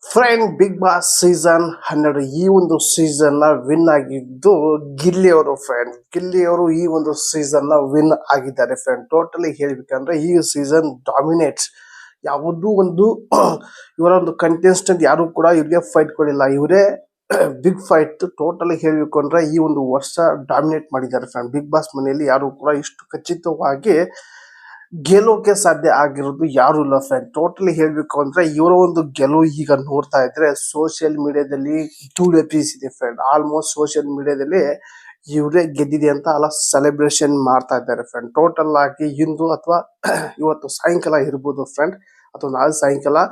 Friend big boss season 12 ಈ ಒಂದು season ನ ವಿನ್ ಆಗಿದ್ದು ಗಿಲ್ಲಿ ಅವರು. ಫ್ರೆಂಡ್ ಗಿಲ್ಲಿ ಅವರು ಈ ಒಂದು ಸೀಸನ್ ನ ವಿನ್ ಆಗಿದ್ದಾರೆ. ಫ್ರೆಂಡ್ ಟೋಟಲಿ ಹೇಳ್ಬೇಕಂದ್ರೆ ಈ ಸೀಸನ್ ಡಾಮಿನೇಟ್ಸ್. ಯಾವುದೂ ಒಂದು ಇವರ ಒಂದು ಕಂಟೆಸ್ಟೆಂಟ್ ಯಾರು ಕೂಡ ಇವ್ರಿಗೆ ಫೈಟ್ ಕೊಡಿಲ್ಲ. ಇವರೇ ಬಿಗ್ ಫೈಟ್. ಟೋಟಲಿ ಹೇಳ್ಬೇಕು ಅಂದ್ರೆ ಈ ಒಂದು ವರ್ಷ ಡಾಮಿನೇಟ್ ಮಾಡಿದ್ದಾರೆ. ಫ್ರೆಂಡ್ ಬಿಗ್ ಬಾಸ್ ಮನೆಯಲ್ಲಿ ಯಾರು ಕೂಡ ಇಷ್ಟು ಖಚಿತವಾಗಿ ಗೆಲ್ಲೋಕೆ ಸಾಧ್ಯ ಆಗಿರೋದು ಯಾರು ಇಲ್ಲ. ಫ್ರೆಂಡ್ ಟೋಟಲಿ ಹೇಳ್ಬೇಕು ಅಂದ್ರೆ ಇವರ ಒಂದು ಗೆಲುವು ಈಗ ನೋಡ್ತಾ ಇದ್ರೆ ಸೋಷಿಯಲ್ ಮೀಡಿಯಾದಲ್ಲಿ ಧೂಳು ಎಬ್ಬಿಸಿದೆ. ಫ್ರೆಂಡ್ ಆಲ್ಮೋಸ್ಟ್ ಸೋಷಿಯಲ್ ಮೀಡಿಯಾದಲ್ಲಿ ಇವರೇ ಗೆದ್ದಿದೆ ಅಂತ ಅಲ್ಲ ಸೆಲೆಬ್ರೇಷನ್ ಮಾಡ್ತಾ ಇದ್ದಾರೆ. ಫ್ರೆಂಡ್ ಟೋಟಲ್ ಆಗಿ ಇಂದು ಅಥವಾ ಇವತ್ತು ಸಾಯಂಕಾಲ ಇರ್ಬೋದು ಫ್ರೆಂಡ್, ಅಥವಾ ನಾಳೆ ಸಾಯಂಕಾಲ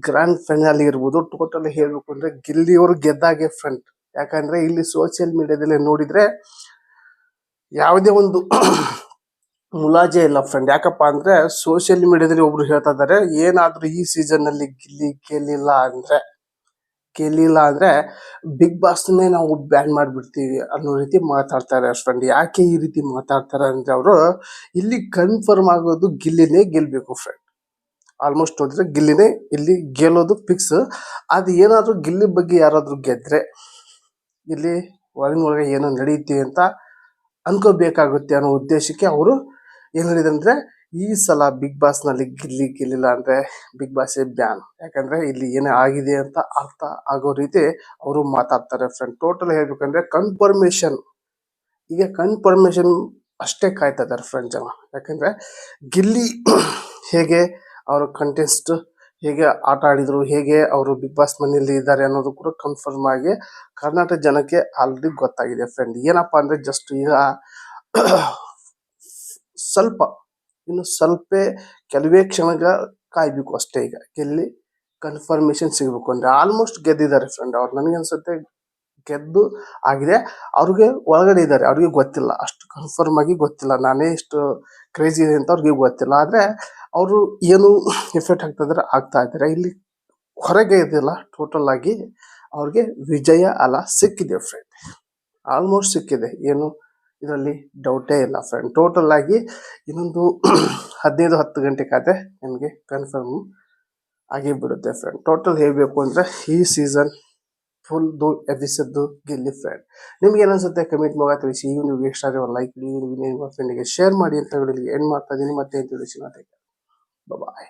ಗ್ರ್ಯಾಂಡ್ ಫೈನಲ್ ಇರ್ಬೋದು. ಟೋಟಲಿ ಹೇಳ್ಬೇಕು ಅಂದ್ರೆ ಗಿಲ್ಲಿಯವರು ಗೆದ್ದಾಗೆ ಫ್ರೆಂಡ್. ಯಾಕಂದ್ರೆ ಇಲ್ಲಿ ಸೋಷಿಯಲ್ ಮೀಡಿಯಾದಲ್ಲಿ ನೋಡಿದ್ರೆ ಯಾವುದೇ ಒಂದು ಮುಲಾಜೆ ಇಲ್ಲ ಫ್ರೆಂಡ್. ಯಾಕಪ್ಪ ಅಂದ್ರೆ ಸೋಷಿಯಲ್ ಮೀಡಿಯಾದಲ್ಲಿ ಒಬ್ರು ಹೇಳ್ತಾ ಇದ್ದಾರೆ, ಏನಾದ್ರೂ ಈ ಸೀಸನ್ ನಲ್ಲಿ ಗಿಲ್ಲಿ ಗೆಲ್ಲಿಲ್ಲ ಅಂದ್ರೆ ಬಿಗ್ ಬಾಸ್ನೇ ನಾವು ಬ್ಯಾನ್ ಮಾಡ್ಬಿಡ್ತೀವಿ ಅನ್ನೋ ರೀತಿ ಮಾತಾಡ್ತಾರೆ ಫ್ರೆಂಡ್. ಯಾಕೆ ಈ ರೀತಿ ಮಾತಾಡ್ತಾರೆ ಅಂದ್ರೆ ಅವರು ಇಲ್ಲಿ ಕನ್ಫರ್ಮ್ ಆಗೋದು ಗಿಲ್ಲಿನೇ ಗೆಲ್ಬೇಕು ಫ್ರೆಂಡ್. ಆಲ್ಮೋಸ್ಟ್ ನೋಡಿದ್ರೆ ಗಿಲ್ಲಿನೇ ಇಲ್ಲಿ ಗೆಲ್ಲೋದು ಫಿಕ್ಸ್. ಅದು ಏನಾದ್ರೂ ಗಿಲ್ಲಿ ಬಗ್ಗೆ ಯಾರಾದ್ರೂ ಗೆದ್ರೆ ಇಲ್ಲಿ ಒಳಗೆ ಏನೋ ನಡೆಯುತ್ತೆ ಅಂತ ಅನ್ಕೋಬೇಕಾಗುತ್ತೆ ಅನ್ನೋ ಉದ್ದೇಶಕ್ಕೆ ಅವರು ಏನ್ ಹೇಳಿದಂದ್ರೆ ಈ ಸಲ ಬಿಗ್ ಬಾಸ್ ನಲ್ಲಿ ಗೆಲ್ಲಿಲ್ಲ ಅಂದ್ರೆ ಬಿಗ್ ಬಾಸ್ ಬ್ಯಾನ್. ಯಾಕಂದ್ರೆ ಇಲ್ಲಿ ಏನೇ ಆಗಿದೆ ಅಂತ ಅರ್ಥ ಆಗೋ ರೀತಿ ಅವರು ಮಾತಾಡ್ತಾರೆ ಫ್ರೆಂಡ್. ಟೋಟಲ್ ಹೇಳ್ಬೇಕಂದ್ರೆ ಕನ್ಫರ್ಮೇಶನ್ ಅಷ್ಟೇ ಕಾಯ್ತಾ ಇದ್ದಾರೆ ಫ್ರೆಂಡ್ ಜನ. ಯಾಕಂದ್ರೆ ಗಿಲ್ಲಿ ಹೇಗೆ ಅವರ ಕಂಟೆಸ್ಟ್ ಹೇಗೆ ಆಟ ಆಡಿದ್ರು, ಹೇಗೆ ಅವರು ಬಿಗ್ ಬಾಸ್ ಮನೆಯಲ್ಲಿ ಇದ್ದಾರೆ ಅನ್ನೋದು ಕೂಡ ಕನ್ಫರ್ಮ್ ಆಗಿ ಕರ್ನಾಟಕ ಜನಕ್ಕೆ ಆಲ್ರೆಡಿ ಗೊತ್ತಾಗಿದೆ ಫ್ರೆಂಡ್. ಏನಪ್ಪಾ ಅಂದ್ರೆ ಜಸ್ಟ್ ಈಗ ಇನ್ನು ಸ್ವಲ್ಪ ಕೆಲವೇ ಕ್ಷಣಗಳ ಕಾಯ್ಬೇಕು ಅಷ್ಟೇ. ಈಗ ಗೆಲ್ಲಿ ಕನ್ಫರ್ಮೇಶನ್ ಸಿಗ್ಬೇಕು ಅಂದ್ರೆ ಆಲ್ಮೋಸ್ಟ್ ಗೆದ್ದಿದ್ದಾರೆ ಫ್ರೆಂಡ್ ಅವ್ರು. ನನಗೆ ಅನ್ಸುತ್ತೆ ಗೆದ್ದು ಆಗಿದೆ. ಅವ್ರಿಗೆ ಒಳಗಡೆ ಇದ್ದಾರೆ, ಅವ್ರಿಗೆ ಗೊತ್ತಿಲ್ಲ, ಅಷ್ಟು ಕನ್ಫರ್ಮ್ ಆಗಿ ಗೊತ್ತಿಲ್ಲ. ನಾನೇ ಇಷ್ಟು ಕ್ರೇಜಿ ಇದೆ ಅಂತ ಅವ್ರಿಗೆ ಗೊತ್ತಿಲ್ಲ. ಆದ್ರೆ ಅವರು ಏನು ಎಫೆಕ್ಟ್ ಆಗ್ತಾ ಇದ್ದಾರೆ ಇಲ್ಲಿ ಹೊರಗೆ ಇದಿಲ್ಲ. ಟೋಟಲ್ ಆಗಿ ಅವ್ರಿಗೆ ವಿಜಯ ಅಲ್ಲ ಸಿಕ್ಕಿದೆ ಫ್ರೆಂಡ್. ಆಲ್ಮೋಸ್ಟ್ ಸಿಕ್ಕಿದೆ, ಏನು ಇದರಲ್ಲಿ ಡೌಟೇ ಇಲ್ಲ ಫ್ರೆಂಡ್. ಟೋಟಲ್ ಆಗಿ ಇನ್ನೊಂದು 15-10 ಗಂಟೆ ಕಾದ್ರೆ ನಿಮಗೆ ಕನ್ಫರ್ಮ್ ಆಗಿ ಬಿಡುತ್ತೆ ಫ್ರೆಂಡ್. ಟೋಟಲ್ ಹೇಳ್ಬೇಕು ಅಂದ್ರೆ ಈ ಸೀಸನ್ ಫುಲ್ ಎಬ್ಬಿಸಿದ್ದು ಗಿಲ್ಲಿ ಫ್ರೆಂಡ್. ನಿಮ್ಗೆ ಏನನ್ಸುತ್ತೆ ಕಮೆಂಟ್ ಮೂಲಕ ತಿಳಿಸಿ. ಈ ಒಂದು ಇಷ್ಟ ಆದರೆ ಒಂದು ಲೈಕ್ ಕೊಡಿ, ನಿಮ್ಮ ಫ್ರೆಂಡಿಗೆ ಶೇರ್ ಮಾಡಿ ಅಂತ ಹೇಳಿ ಎಂಡ್ ಮಾಡ್ತಾ ಇದ್ದೀನಿ. ಮತ್ತೆ ತಿಳಿಸಿ ಬಾಯ್.